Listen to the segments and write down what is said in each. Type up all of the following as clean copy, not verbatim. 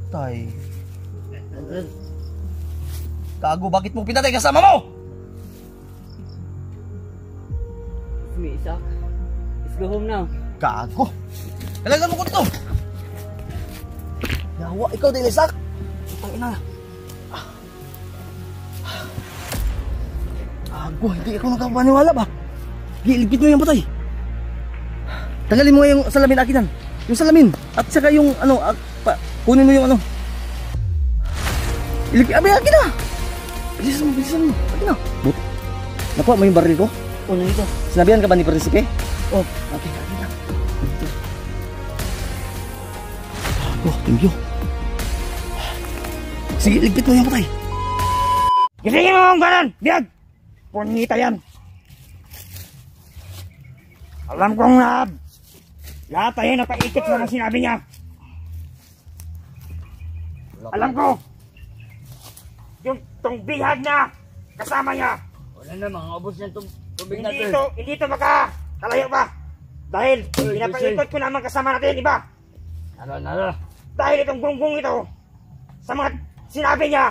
Tay. Gago, bakit mo pinatay kasama mo? Me, Isak. Let's go home now. Gago. Kailangan mo ko dito. Yawa, ikaw din, Isak. Ang ina. Gago, hindi ako nakapaniwala ba? Ligpit mo yung patay. Tanggalin mo yung salamin akinan. Yung salamin. At saka yung ano, kunin mo yung ano. Abay, akin na. Bilisan mo. Akin na. Nakuha mo yung baril ko? Oh, nandito. Sinabihan ka ba ni Prinsipe? Oh, okay, akin na. Oh, thank you. Sige, ligpit mo yung patay. Gisingin mo ang ganan, biyag! Punita yan. Alam kong lahat tayo napaikot sa mga sinabi niya. Alam ko, yung tong bihag na kasama niya. Wala na, mga ubos na tubig natin. Hindi ito makakalayo pa. Dahil pinapaikot ko naman kasama natin, iba. Nara. Dahil itong gunggong ito, sa mga sinabi niya,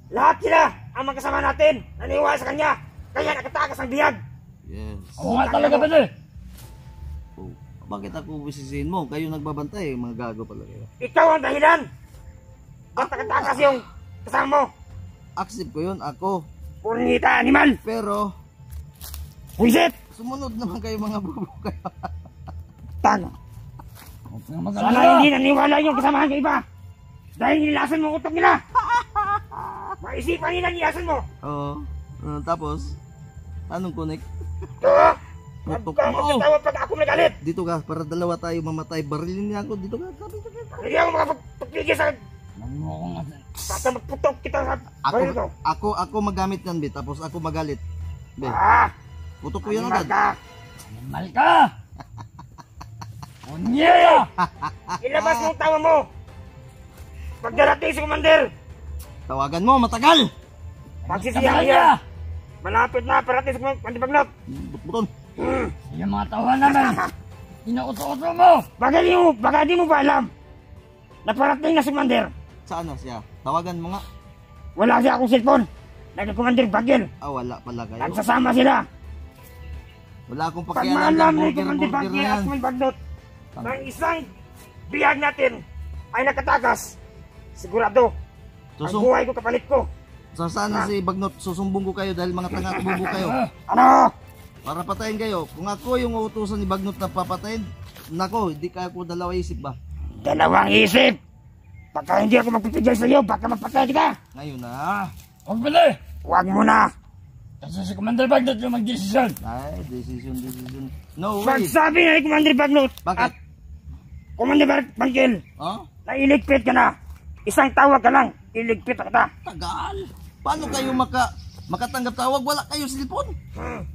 lahat sila ang magkasama natin, naniwala sa kanya, kaya nakatakas ang bihag. Yes. Oo nga talaga ba eh? Oh, bakit ako bisisihin mo? Kayo nagbabantay, mga gago pala kayo. Ikaw ang dahilan. Ba't nakatakas yung kasama mo? Accept ko yun, ako. Purnita, animal! Pero, Wisit! sumunod naman kayo mga bubo kayo. Tano. Sana hindi naniwala yung kasamahan ka iba. Dahil nilasan mo utok nila. Maisipan nila nilasan mo. Oo. Tapos, anong connect? Utok Huwag mo. magkatawa pag ako nagalit. Dito ka, para dalawa tayo mamatay. Barilin niya ako. Dito ka. Hindi ako makapagpigil sa... Basta magputok kita sa baril ko. Ako magamit yan, Be. Tapos ako magalit. Be, putok ko yan Animal agad. ka. Animal ka! Unya! Ilabas mo ang tawa mo. Pag darating si Commander, Tawagan mo, matagal! pagsisiyahan niya. Malapit na parating si Commander Bagnot. Buton. Yung mga tawa naman. Inuuto-uto mo! Baka di mo ba alam na parating na si Commander? Saan na siya? Tawagan mo nga. Wala siya akong cellphone. Nagka-Commander Bagel. Wala pala kayo. Nagsasama sila. Wala akong Pag pakialam maalam ng ni Commander burger Bagel na at yan. Commander Bagnot na isang bihag natin ay nakatakas, sigurado ang buhay ko kapalit ko. So sana si Bagnot, susumbong ko kayo dahil mga tanga at bubo kayo. Ano? Para patayin kayo. Kung ako yung uutusan ni Bagnot na papatayin, nako, hindi kaya ko dalawa isip ba? Dalawang isip. Baka hindi ako magpipigil sa iyo, baka magpatay kita. Ngayon na. Huwag pala! Huwag mo na. Kasi si Commander Bagdad yung mag-desisyon. Ay, decision. No way. Pagsabi na ni Commander Bagnot Bakit? at Commander Bagel, Oh? na iligpit ka na. Isang tawag ka lang, iligpit na kita. Tagal. Paano kayo makatanggap tawag? Wala kayo cellphone.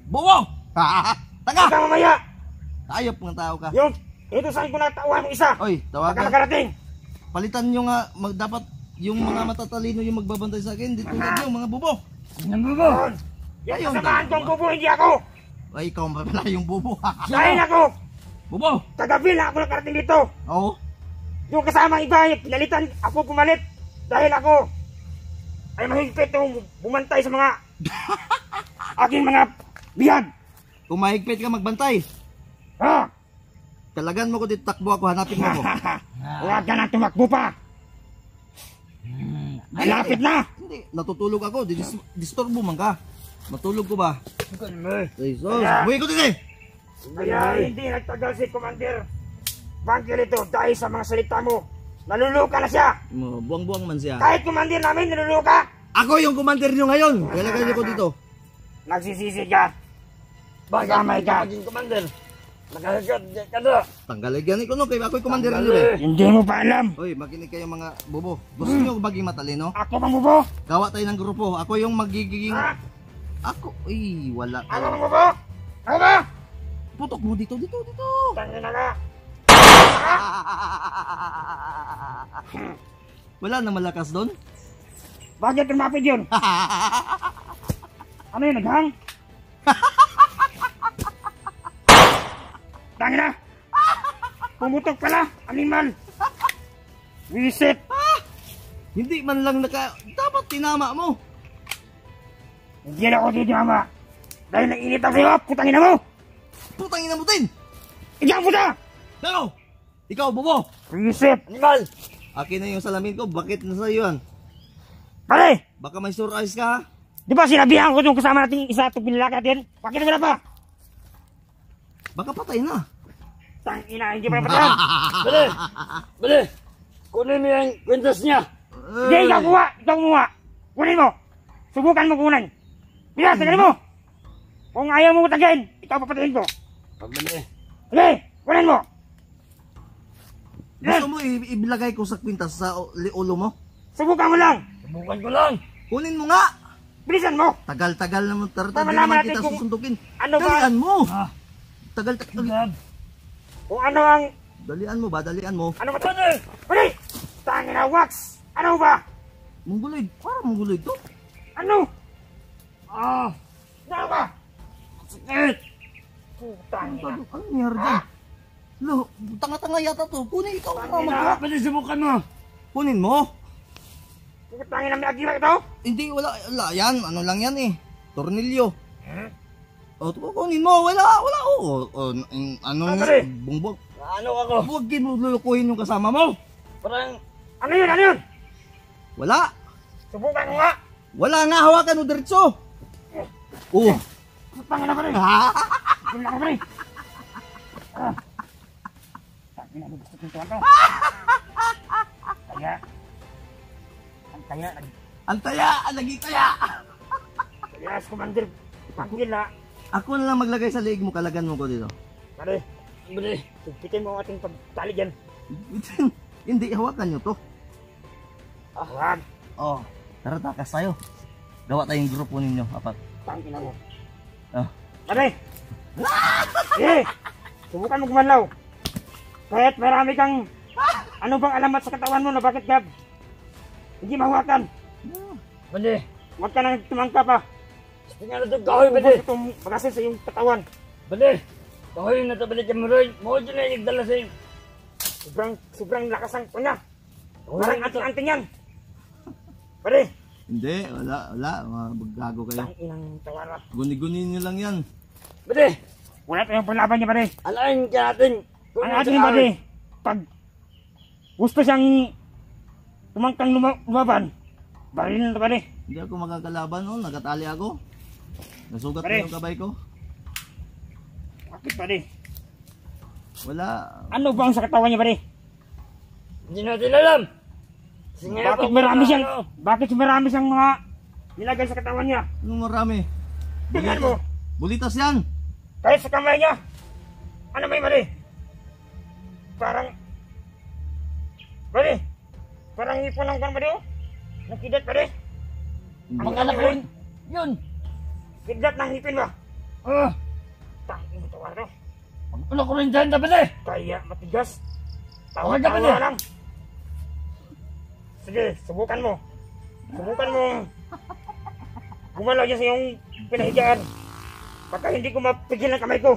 Bobo! Taga! Baka mamaya, Ayop ng tao ka. ito saan ko natawan mo isa. Oy, Baka tawagan. makarating. Palitan nyo nga, dapat yung mga matatalino yung magbabantay sa akin. Dito tulad nyo, mga bubo. Tingnan mo ba? Yung Ayun, kasamahan dalawa. kong bubo, hindi ako. Ay, ikaw pa pala yung bubo. Dahil ako, Bubo! kagabi na ako nakarating dito. Oo. Yung kasama iba, yung pinalitan, ako pumalit. Dahil ako ay mahigpit yung bumantay sa mga aking mga bihag. Kung mahigpit ka magbantay, Ha? talagan mo ko dito, takbo ako, hanapin mo ako. Huwag ka nang tumakbo pa. Malapit na. Hindi, natutulog ako, disturbo man ka. Matulog ko ba? Ay, sos, buhay ko din eh! Kaya hindi nagtagal si Commander Bagel ito dahil sa mga salita mo. Naluluka na siya. Buwang-buwang man siya. Kahit Commander namin naluluka. Ako yung commander nyo ngayon! Kailangan nyo ko dito. Nagsisisi ka. Bagamay ka. Maging Commander. Nagagad ka na. Tanggalay ko no, kaya ako yung commander nyo eh. Hindi mo pa alam. Hoy, makinig kayo mga bubo. Gusto nyo maging matalino? Ako bang bubo? Gawa tayo ng grupo. Ako yung magiging... Ha? Ako, wala Ako ka. bang bubo? Ako ba? Putok mo dito. Tangin na ka. Wala na malakas doon? Bakit tumapid yun? Ano yun, naghang? Tangin na. Pumutok pala, animal. Visit. Hindi man lang dapat tinama mo. Hindi na ako titinama. Dahil nainit ako sa'yo, putangin na mo! Putang ina mo din! Ikaw puta! Ano? Ikaw, bobo! Reset! Animal! Akin na yung salamin ko, bakit nasa iyo yan? Pare! Baka may surprise ka ha? Di ba sinabihan ko yung kasama natin isa itong pinalaki natin? Bakit na pa? Baka patay na. Tangina, hindi pa napatayan! Bale! Bale! Kunin mo yung kwintas niya! Hindi, ikaw kuha! Ikaw kumuha! Kunin mo! Subukan mo kunin! Bilas, tagalin mo! Kung ayaw mo tagayin, ikaw papatayin ko! Pagbali! Sige! Kunin mo! Gusto mo ibilagay ko sa kwintas sa ulo mo? Subukan mo lang! Subukan ko lang! Kunin mo nga! Bilisan mo! Tagal-tagal naman, hindi Malaman naman natin kita kung susundukin. ano ba- Dalian mo! Ah! Tagal-tagal. Kung ano ang... Dalian mo ba? Dalian mo. Ano ba ito? Pwede! Tangina, wax! Ano ba? Mongoloid. Parang mongoloid to. Ano? Ah! Ano ba? Sakit! Putangina! Ano nangyari dyan? Lo, tanga-tanga yata to. Kunin ikaw. Tangina! Bale, subukan mo! Kunin mo. Putangina, may agira ito? Hindi, wala. Yan, ano lang yan eh. Tornilyo. Hmm? O, kunin mo. Wala. Ano Ah, nga. pare. Bumbog. Ano ako? Huwag mo lulukuhin yung kasama mo. Parang... Ano yun? Ano yun? Wala. Subukan mo nga! Wala nga. Hawakan mo diretso. Oh. Putangina pa rin! Ha? Wala ka pa rin! Tangina, may gusto kong tuwan to. Kaya... Ang kaya... Antaya. Nagitaya. Kaya, Commander, pagkila. Ako na lang maglagay sa liig mo. Kalagan mo ko dito. Pare, Bale! sugpitin mo ang ating pagtali dyan. Hindi. Hawakan nyo to. Wag! Oh. Tara, takas tayo. Gawa tayong grupo ninyo. Apat. Tangina mo. Ah. Pare! Eh! Subukan mo gumanlaw. Kahit marami kang... Ano bang alamat sa katawan mo na bakit gab? Hindi mahawakan. Bale! Huwag ka nang tumangka pa. Tingnan na ito kahoy, Ubus bale! itong bagasin sa iyong katawan. Bale! Kahoy na ito, bale, kamuroy! Mo dyan na nagdala sa'yo! Sobrang lakas ang punya. Parang anting-anting yan. Pare! Hindi. Wala. Maggago kayo. Tanginang tawara. Guni-guni nyo lang yan. Bale! Wala tayong panlaban niya, pare. Alain ka natin! Ang ating pare, pag gusto siyang tumangkang lumaban, barilin na pare. Hindi ako makakalaban. Oh. Nagatali ako. Nasugat Pare. mo yung kabay ko. Bakit pare? Wala. Ano ba ang sa katawan niya, pare? Hindi natin alam! Kasi ngayon Bakit pa- marami siyang, ano? bakit marami siyang mga nilagay sa katawan niya? Anong marami? Tingnan mo, Bulitas yan. kahit sa kamay niya. Ano may mali? Parang, pare, parang ipon ng kan, pare, oh. Nakidat, pare. Ang anak ko yun! Yun! Kidat ng ngipin ba? Ah! Tangin ito, ano? Ano ko rin dyan, bale! Kaya matigas. Huwag ka, pare. Tawa lang. Sige, subukan mo. Subukan mo. Gumalaw dyan sa iyong pinahigaan. Baka hindi ko mapigil ang kamay ko.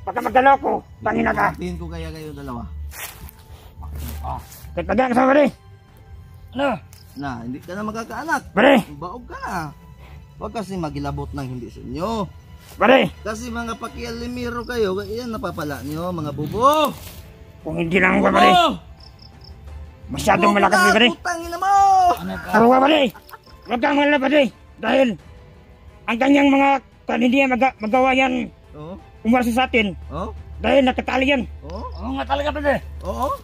Baka magdalaw ko, tangin na ka. Tingin ko kaya kayo dalawa. Kahit tagaan ka sa pare. Ano? Na, hindi ka na magkakaanak. Pare, Baog ka na. Huwag kasi magilabot ng hindi sa inyo. pare. Kasi mga pakialimiro kayo, yan napapala nyo, mga bubo. Kung hindi lang ka pare. Masyadong malakas ka pare. Putangin na mo! Ano ka? Taro ka pare. Huwag kang malala pare. Dahil ang kanyang mga hindi niya magawa yan Oo? umarsa sa atin. Oo? Dahil nakatali yan. Oo? Oo nga talaga, bale! Oo?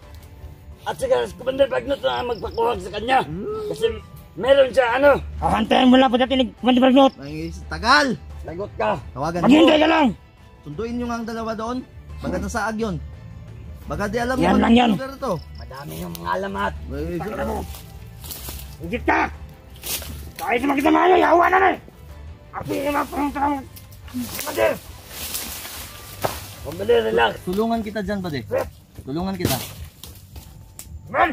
At saka, Commander Bagnot na magpakuwag sa kanya. Kasi meron siya, ano? Hantayan mo lang po dati nagmandibagnot. Nangis, tagal! Lagot ka. Tawagan mo. Maghintay ka lang. Sunduin nyo nga ang dalawa doon. Baga na saag yun. Baga di alam Yan mo. lang yan. Lugar to. Madami yung mga alamat. Ay, Tangina mo. Higit ka. Kahit naman kita maayo, yawa na na eh. Ako yung mga panguntarang Commander. O, bale, relax. tulungan kita dyan, pade. Tulungan kita. Man!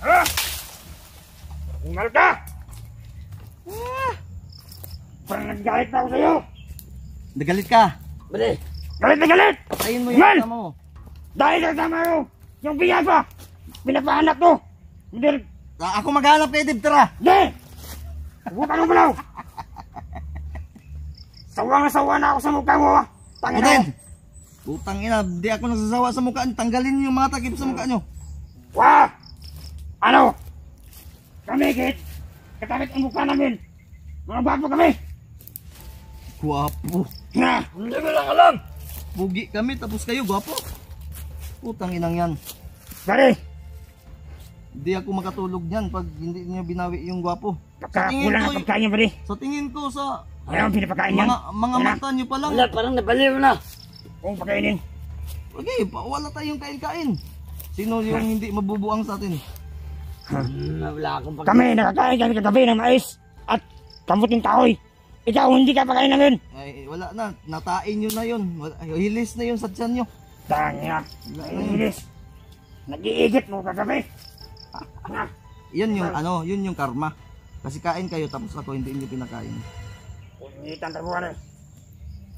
Ha? Umal ka! Parang naggalit na ako sa'yo. Nagalit ka. Bale, Galit na galit! Patayin mo yung Man! kasama mo. Dahil kasama mo, yung biyasa, pinapahanap ko. Hindi. Ako maghanap kay Dib, tara. Hindi! Huwag mo lang! Sawa na ako sa mukha mo. Tangin Putin! mo. Putang ina, di ako nagsasawa sa mukha niyo. Tanggalin yung mga takip sa mukha niyo. Wah! Ano? Kami, Kit. Katabit ang mukha namin. Mga bago kami. Guwapo. Na! Hindi mo lang alam. Pugi kami, tapos kayo, guwapo. Putang inang yan. Pare, Di ako makatulog niyan pag hindi niyo binawi yung guwapo. kulang ang pagkain niya, pare. Sa tingin ko sa Ano ang pinapakain niyan? mga mata niyo pa lang. Wala, parang nabaliw na. Kung pakainin. Okay, wala tayong kain-kain. Sino yung hindi mabubuang sa atin? Wala akong pag... Kami, nakakain kami kagabi ng mais at kamuting kahoy. Ikaw, hindi ka pakain namin. Ay, wala na. Natain nyo na yun. Hilis na yun sa tiyan nyo. Tanya, inis. Nag-iigit mo kagabi. Yun yung yun yung karma. Kasi kain kayo tapos ako hindi nyo pinakain. Unitan tabuhan eh.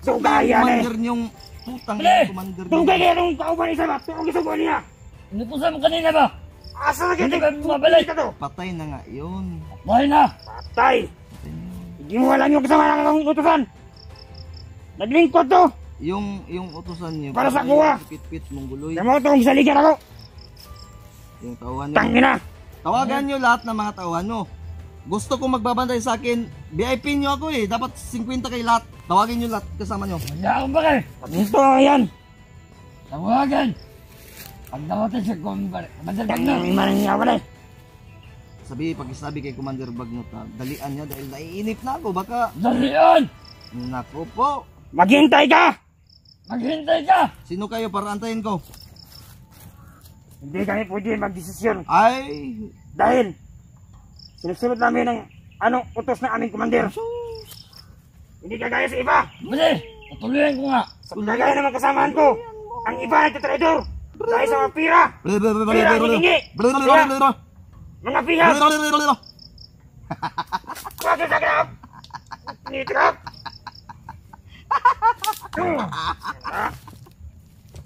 Sugaya na eh. Commander nyong putang Pre! commander nyo. Tungkay kaya nung kauban isa ba? Tungkay isubuan niya. Inutusan mo kanina ba? Asa na Hindi kita? ka bumabalik. Ka to. Patay na nga yun. Buhay na. Patay. Hindi mo alam yung kasama ng utusan. Naglingkod to. Yung utusan nyo. Para sa kuha. Pit-pit mong guloy. Kaya mo itong saligan ako. Yung tauhan nyo. Tangina. Tawagan nyo lahat ng mga tauhan nyo. Gusto ko magbabantay sa akin. VIP nyo ako eh. Dapat 50 kay lahat. Tawagin nyo lahat kasama nyo. Wala akong bakal. Ito yan. Tawagan. Pag namatay sa kumbar, madal ka na. Tangina niya wala eh. Pag-isabi kay Commander Bagnot na dalian niya dahil naiinip na ako. Baka, Dalian! naku po. Maghintay ka. Maghintay ka! Sino kayo para antayin ko? Hindi kami pwede magdesisyon. Ay, Dahil sinusunod namin ang anong utos ng aming komander. Hindi kagaya sa iba. Bali, patuloyan ko nga. Sa kagaya naman kasamahan ko. Ang iba nagtatraidor. Dahil sa mga pira. Mga pihap. Bakit sa grab? Nitrap.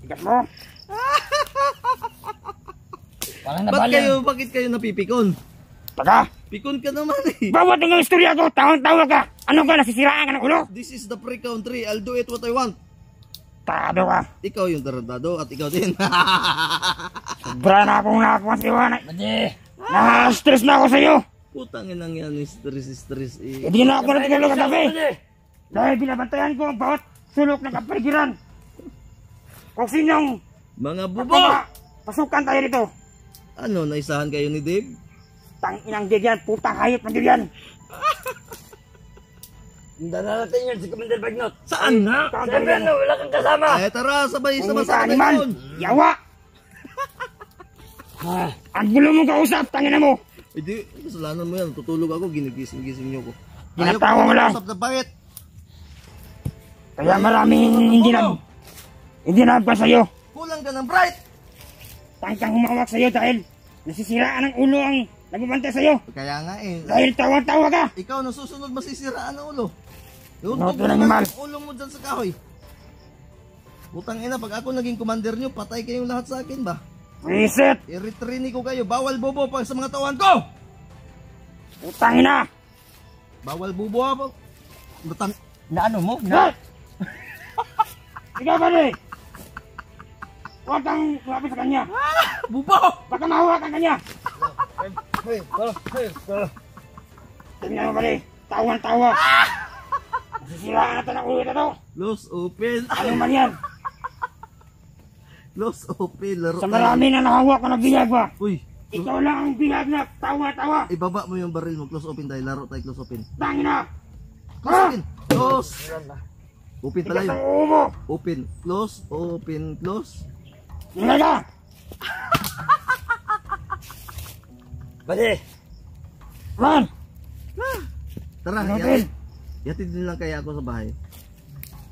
Tigas mo. Parang nabaliw. Bakit kayo napipikon? Taga. Pikon ka naman eh. Bawat ng istorya ko, tawang-tawa ka. Ano ka, nasisiraan ka ng ulo? This is the free country. I'll do it what I want. Tado ka. Ikaw yung tarantado at ikaw din. Sobra na akong nakakuha sa iwanan. Bali. Na-stress na ako sa'yo. Putang inang yan, stress eh. Hindi na ako natutulog kagabi. Bali. Dahil binabantayan ko ang bawat sulok ng kapaligiran. Kung sinong Mga bubo! pasukan tayo rito. Ano, naisahan kayo ni Dave? Tanginang digyan, putang hayop ng digyan. Dararating yun si Commander Bagnot. Saan na? Sabi na, wala kang kasama. Eh tara, sabay-sabay Kung sa sa animal, yun. yawa. Ah, Ang gulo mong kausap, tangina mo. Eh di, kasalanan mo yan. Tutulog ako, ginigising-gising nyo ko. Ginatawa mo lang. Usap na bakit? Kaya maraming hindi na pa sa'yo. Kulang ka ng bright! Tangkang humawak sa'yo dahil nasisiraan ng ulo ang nagbabantay sa'yo. Kaya nga eh. Dahil tawa-tawa ka. Ikaw nasusunod masisiraan ng ulo. Yung Ano, ng animal? ulo mo dyan sa kahoy. Putang ina, pag ako naging commander nyo, patay kayong lahat sa akin ba? Reset. I-retrini ko kayo. Bawal bobo pag sa mga tawan ko! Putang ina. Bawal bobo ako. Batang... na ano mo? What? Ikaw ba rin? Huwag kang lumapit sa kanya. Bubo! Baka mahuwa ka kanya. Tingnan mo ba rin? Tawan-tawa. Nasisiraan natin ang ulo ito. Close open. Ano man yan? Close open. Laro Sa marami na nakahawak ka na biyag ba? Uy, Ikaw lang ang biyag na tawa-tawa. ibaba mo yung baril mo. Close open tayo. Laro tayo close open. Tangin na. Close open. Close. Open Tigas tayo. ang ulo mo. Open. Close. Open. Close. Tingnan ka. Bali. Man. Tara, Open. yatid din lang kaya ako sa bahay.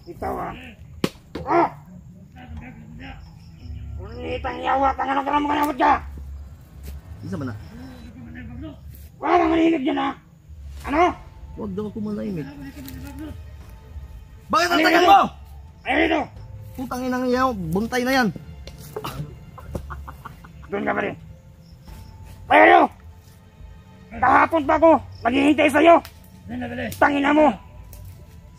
Ikaw ah. Ah! Unitang yawa ka nga ng karamang kanawat ka. Isa man na. Wala kang manilig dyan ah. Ano? Huwag daw ako manahimik. Bakit ang Ano tagal yun? mo? Ayun dito. Putang inang iyaw. Buntay na yan. Doon ka pa rin. Pero, kahapon pa ako, naghihintay sa'yo. Dali. Tangina mo.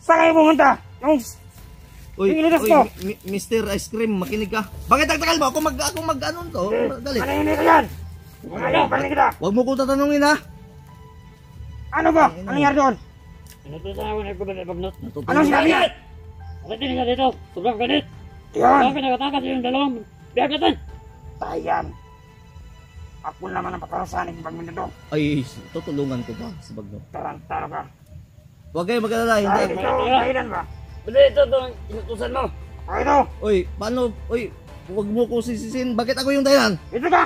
Saan kayo pumunta? Uy, Yung ilitas ko. Mr. Ice Cream, makinig ka. Bakit nagtagal mo? Ako mag-ano to? Dali. Ano yun yan? Ano, panig kita. Huwag mo ko tatanungin ha. Ano ba? Ano nangyari doon? Natutunan ako ng Commander Bagnot. Ano sinabi niya? Bakit hindi ka dito? Sobrang ganit. Yun. Bakit nagatakas yung dalawang biyagatan? Tayan. Ako naman ang pagkarasanin ng pagmunda to. Ay, tutulungan ko ba sa bagno? Tarantara ka. Huwag kayo mag-alala, Dahil hindi. ikaw ang dahilan ba? Bali, ito itong inutusan mo. O ito. Uy, paano? Uy, huwag mo ko sisisin. Bakit ako yung dahilan? Dito ka.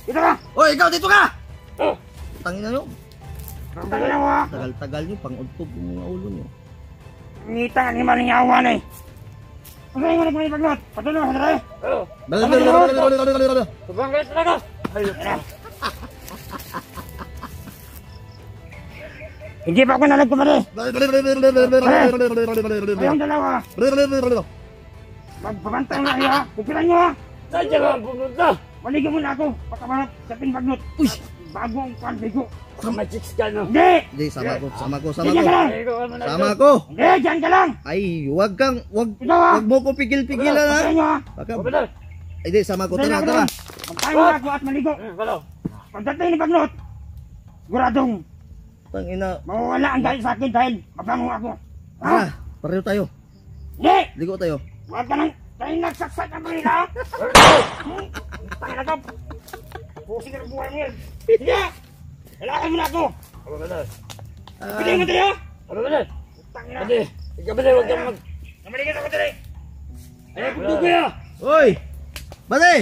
Dito ka. Uy, ikaw dito ka! Oh, Tangina nyo. Ang dahilan mo ha. Tagal-tagal nyo, pang-udtog yung mga ulo nyo. Ngita nga ni malingawan eh. Ano yung mga nagpapaglot? Patuloy mo sa dere. oh. Blablabla. Sobrang ganit talaga. Hindi pa ako nalagkumari. Kayong dalawa. Magbabantay mo kayo ha. Pipilan nyo ha. Saan siya ka pumunta? Maligo muna ako. Pagkamanap sa pinbagnot. Uy! Bago ang panbigo. Baka may chicks ka, no? Hindi! Hindi, sama ko. Diyan ka lang! Ay, ikaw ano na Sama ito? ko. Hindi! Diyan ka lang! Ay, wag Ikaw ha! mo ko pigil-pigilan ha. Pagkain nyo ha! Baka, Oh, Badal. ay di, sama ko. Tara, tara. Magkain mo ako at maligo. Balaw. Pagdating ni Bagnot, guradong Tangina. mawawala ang dahil sa akin dahil mabango ako. Ha? Tara, pareho tayo. Hindi! Ligo tayo. Huwag ka nang tayo nagsaksak ng barila ha! Tangin na to! Pusing ka ng buhay mo yan! Sige! Kailangan mo na ako! Aba, Badal. Piling mo tayo! Aba, Badal. Tangin na! Badal. Ikaw, Badal, huwag kang mag... Namaligas ako tayo! Ay, kundo ko ya! Uy! Bale!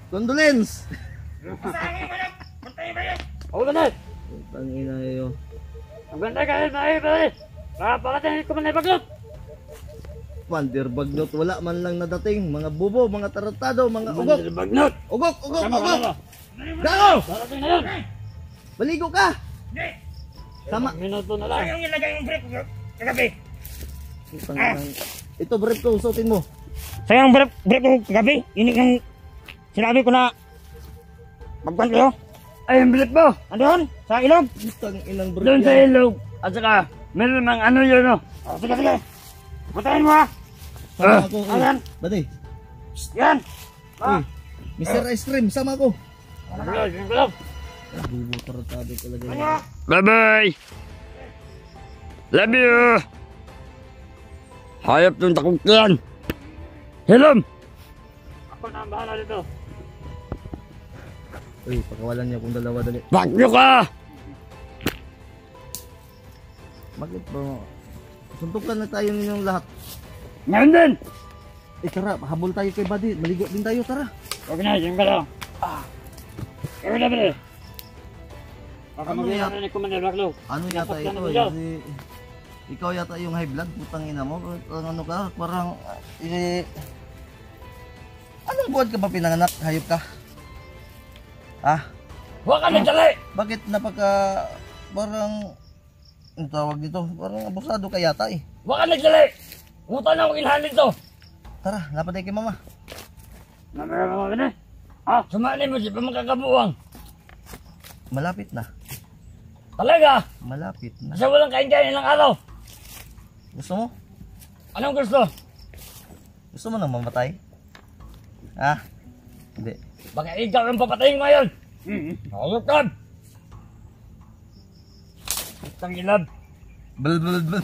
Condolence! Saan mo na? Puntayin ba yan? Oh, Badal. Tangina yun. Ang ganda ka, Badal. Pakatayin ko man na Bagnot. Commander Bagnot, wala man lang nadating. Mga bubo, mga tarantado, mga ugok. Commander Bagnot. Ugok! Tama ka. Gago! Darating na yun. Baligo ka! Hindi! Sama. Minuto na lang. Saan yung nilagay yung brief kagabi? Ito, brief ko, suotin mo. Saan yung brief ko kagabi? Yun yung sinabi ko na magpan kayo? Ay, ang bilit mo. Andun? Sa ilog? Itang inang brief Doon sa yan. ilog. At saka, meron mang ano yun, no? Oh, sige, sige. Puntayin mo ha. Sama ako. Ayan. Bate. Yan. Uy, Mr. Ice Cream, sama ko. Badal, yung Badal. Bubo, tarantado talaga. Ano? yan. Bye-bye. Love you. Hayop ng takukyan. Hilom. Ako na ang bahala dito. Uy, pakawalan niya kung dalawa dali. Bakyo ka. Bakit ba? Suntukan na tayo ninyong lahat. Ngayon din. Tara, habol tayo kay Buddy. Maligo din tayo, tara. Huwag na, yung Badal. Kaya na, Badal. Baka Ano magyayari ni Commander Bagnot. Ano yata Napakyan ito? na siya. Ikaw yata yung high blood, putang ina mo. Ano ka? Parang, anong buwan ka ba pinanganak? Hayop ka? Ah? Huwag ka nagdali. Bakit parang, ang tawag nito, parang abusado ka yata eh. Huwag ka nagdali. Umutan na akong ilhan dito. Tara, lapad tayo kay mama. Namara ka mga Ah, sumali mo siya pa magkakabuwang. Malapit na. Talaga. Malapit na. Kasi walang kain-kain ilang araw. Gusto mo? Anong gusto? Gusto mo nang mamatay? Ah? Hindi. Baka ikaw ang papatayin mo ngayon. Nakayot ka. Itang ilab. Blablabla.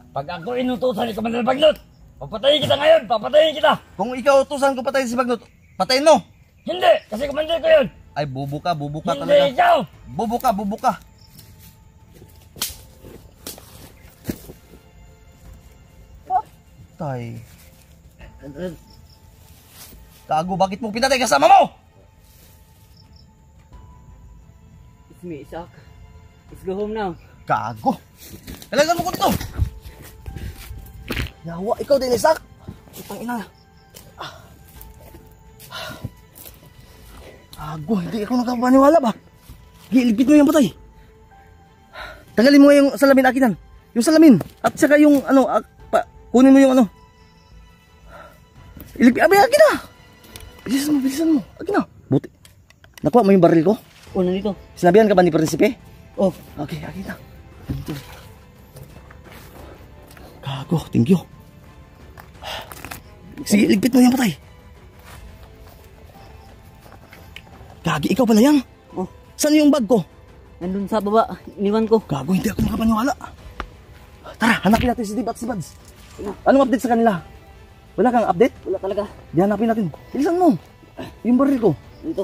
Pag ako inutusan ni Commander Bagnot, papatayin kita ngayon, papatayin kita. Kung ikaw utusan ko patayin si Bagnot, patayin mo! Hindi, kasi Commander ko yun. Ay, bubo ka Hindi talaga. ikaw. Bubo ka. Tay. Gago, bakit mo pinatay kasama mo? It's me, Isaac. Let's go home now. Gago. Kailangan mo ko dito. Yawa, ikaw din, Isak. Itang ina. Gago, hindi ako nakapaniwala ba? Giligpit mo yung patay. Tagalin mo nga yung salamin akinan. Yung salamin. At saka yung kunin mo yung iligpit. Abay, akin na. Bilisan mo. Akin na. Buti. Nakuha mo yung baril ko? O, nandito. Sinabihan ka ba ni Prinsipe? Oh, Okay, akin na. Ito. Gago, thank you. Sige, ligpit mo yung patay. Gagi, ikaw pala yan. oh. Saan yung bag ko? Nandun sa baba. Iniwan ko. Gago, hindi ako makapaniwala. Tara, hanapin natin si Dave at si Buds. Anong update sa kanila? Wala kang update? Wala talaga. Di hanapin natin. Bilisan mo. Yung baril ko. Dito.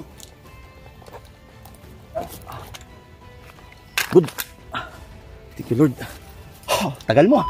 Good. Thank you, Lord. Tagal mo ah.